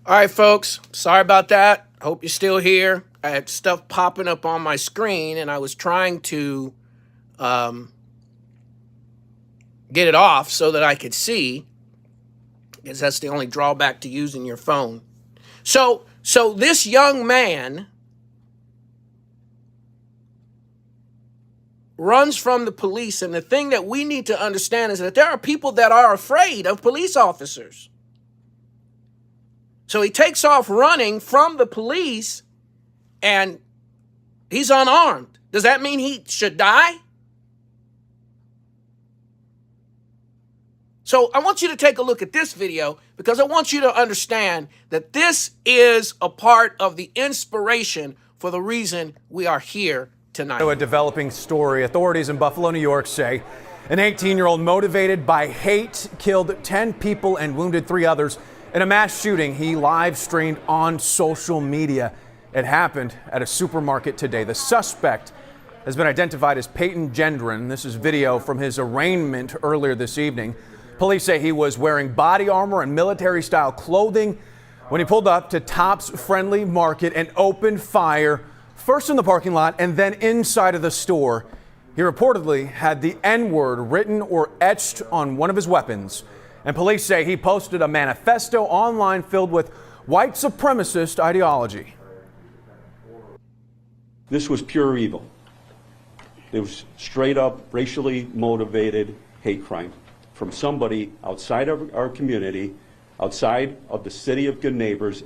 All right, folks. Sorry about that. Hope you're still here. I had stuff popping up on my screen, and I was trying to get it off so that I could see, because that's the only drawback to using your phone. So this young man runs from the police, and the thing that we need to understand is that there are people that are afraid of police officers. So he takes off running from the police, and he's unarmed. Does that mean he should die? So I want you to take a look at this video, because I want you to understand that this is a part of the inspiration for the reason we are here tonight. A developing story. Authorities in Buffalo, New York say an 18-year-old motivated by hate killed 10 people and wounded 3 others in a mass shooting he live streamed on social media. It happened at a supermarket today. The suspect has been identified as Peyton Gendron. This is video from his arraignment earlier this evening. Police say he was wearing body armor and military-style clothing when he pulled up to Tops Friendly Market and opened fire, first in the parking lot and then inside of the store. He reportedly had the N-word written or etched on one of his weapons. And police say he posted a manifesto online filled with white supremacist ideology. This was pure evil. It was straight up racially motivated hate crime from somebody outside of our community, outside of the city of good neighbors.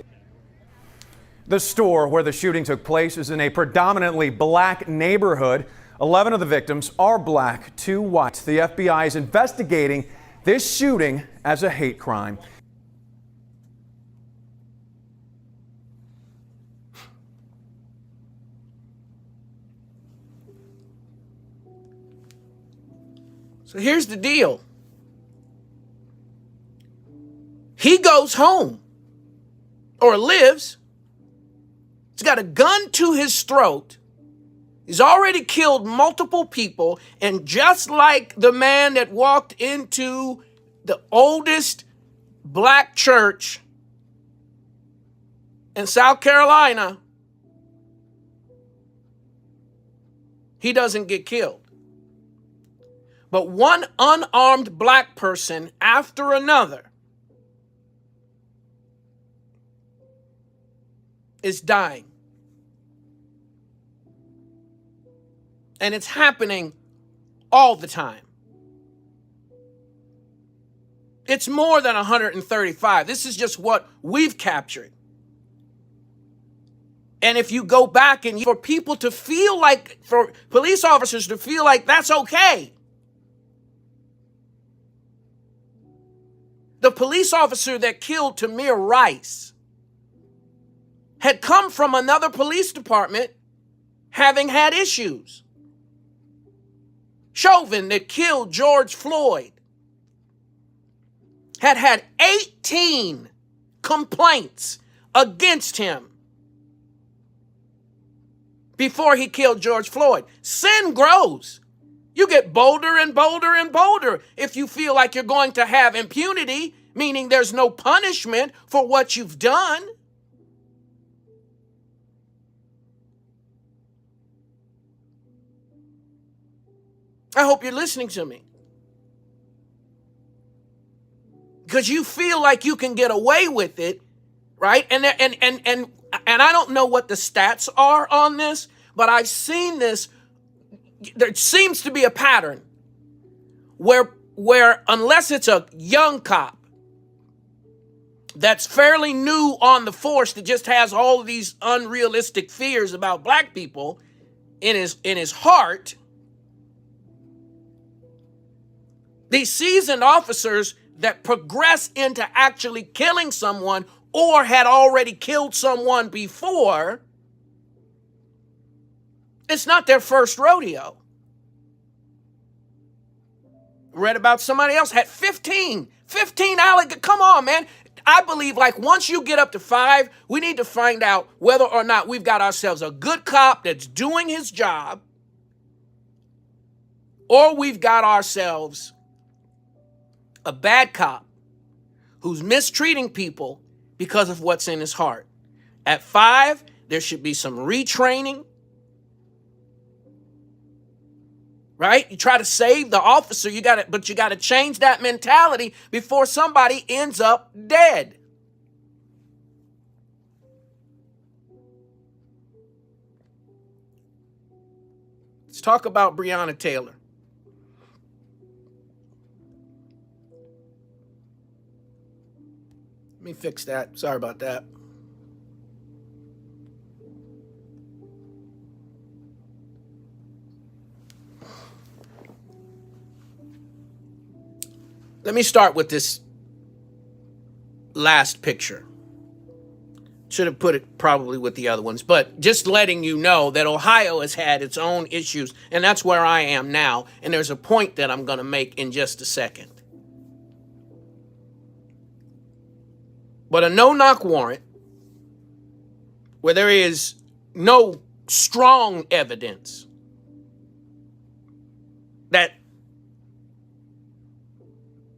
The store where the shooting took place is in a predominantly black neighborhood. 11 of the victims are black, 2 white. The FBI is investigating this shooting as a hate crime. So here's the deal. He goes home, or lives. He's got a gun to his throat. He's already killed multiple people. And just like the man that walked into the oldest black church in South Carolina, he doesn't get killed. But one unarmed black person after another is dying. And it's happening all the time. It's more than 135. This is just what we've captured. And if you go back and for people to feel like, for police officers to feel like that's okay. The police officer that killed Tamir Rice had come from another police department having had issues. Chauvin that killed George Floyd had 18 complaints against him before he killed George Floyd. Sin grows. You get bolder and bolder and bolder if you feel like you're going to have impunity, meaning there's no punishment for what you've done. I hope you're listening to me. Because you feel like you can get away with it, right? And I don't know what the stats are on this, but I've seen this. There seems to be a pattern where unless it's a young cop that's fairly new on the force that just has all of these unrealistic fears about black people in his heart, these seasoned officers that progress into actually killing someone or had already killed someone before, it's not their first rodeo. Read about somebody else had 15 alligators. Come on, man. I believe like once you get up to 5, we need to find out whether or not we've got ourselves a good cop that's doing his job, or we've got ourselves a bad cop who's mistreating people because of what's in his heart. At 5, there should be some retraining. Right? You try to save the officer, but you got to change that mentality before somebody ends up dead. Let's talk about Breonna Taylor. Let me fix that. Sorry about that. Let me start with this last picture. Should have put it probably with the other ones, but just letting you know that Ohio has had its own issues, and that's where I am now. And there's a point that I'm going to make in just a second. But a no-knock warrant, where there is no strong evidence that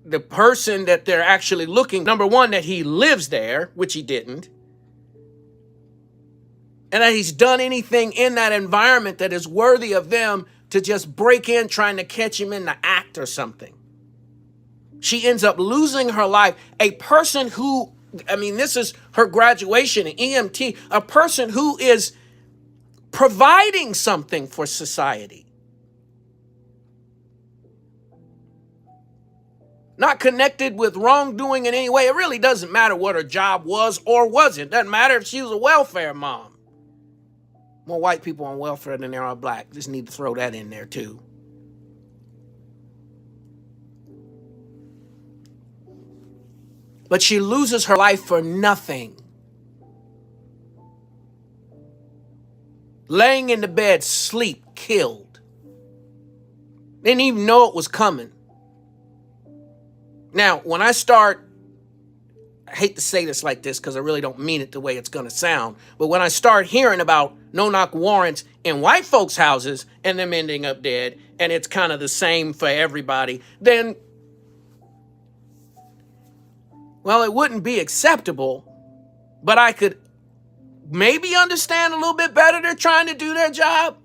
the person that they're actually looking, number one, that he lives there, which he didn't, and that he's done anything in that environment that is worthy of them to just break in trying to catch him in the act or something. She ends up losing her life. A person who, this is her graduation in EMT, a person who is providing something for society. Not connected with wrongdoing in any way. It really doesn't matter what her job was or wasn't. Doesn't matter if she was a welfare mom. More white people on welfare than there are black. Just need to throw that in there too. But she loses her life for nothing. Laying in the bed, sleep, killed. Didn't even know it was coming. Now, when I hate to say this like this because I really don't mean it the way it's going to sound, but when I start hearing about no-knock warrants in white folks' houses and them ending up dead, and it's kind of the same for everybody, then, well, it wouldn't be acceptable, but I could maybe understand a little bit better they're trying to do their job.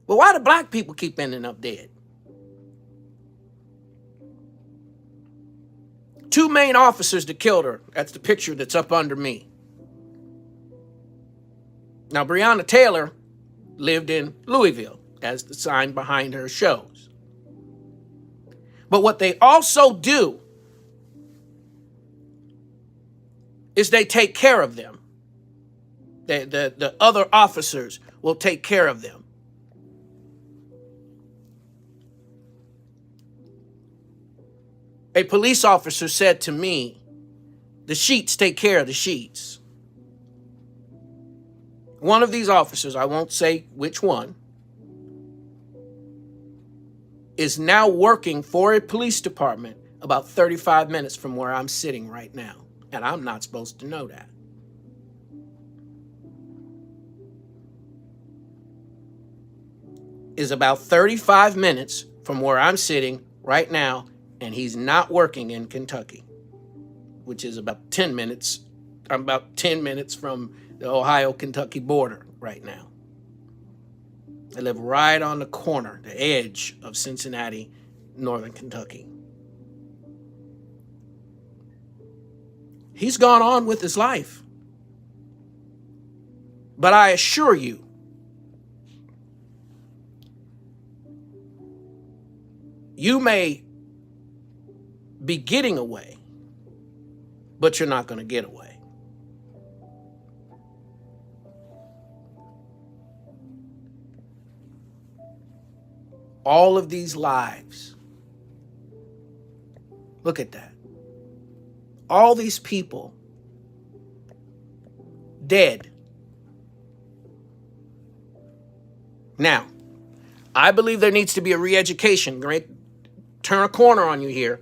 But why do black people keep ending up dead? 2 main officers that killed her. That's the picture that's up under me. Now, Breonna Taylor lived in Louisville, as the sign behind her shows. But what they also do is they take care of them. The other officers will take care of them. A police officer said to me, the sheets take care of the sheets. One of these officers, I won't say which one, is now working for a police department about 35 minutes from where I'm sitting right now. And I'm not supposed to know that. Is about 35 minutes from where I'm sitting right now, and he's not working in Kentucky, which is about 10 minutes. I'm about 10 minutes from the Ohio-Kentucky border right now. I live right on the corner, the edge of Cincinnati, northern Kentucky. He's gone on with his life. But I assure you, you may be getting away, but you're not going to get away. All of these lives. Look at that. All these people dead. Now, I believe there needs to be a re-education. Great, turn a corner on you here.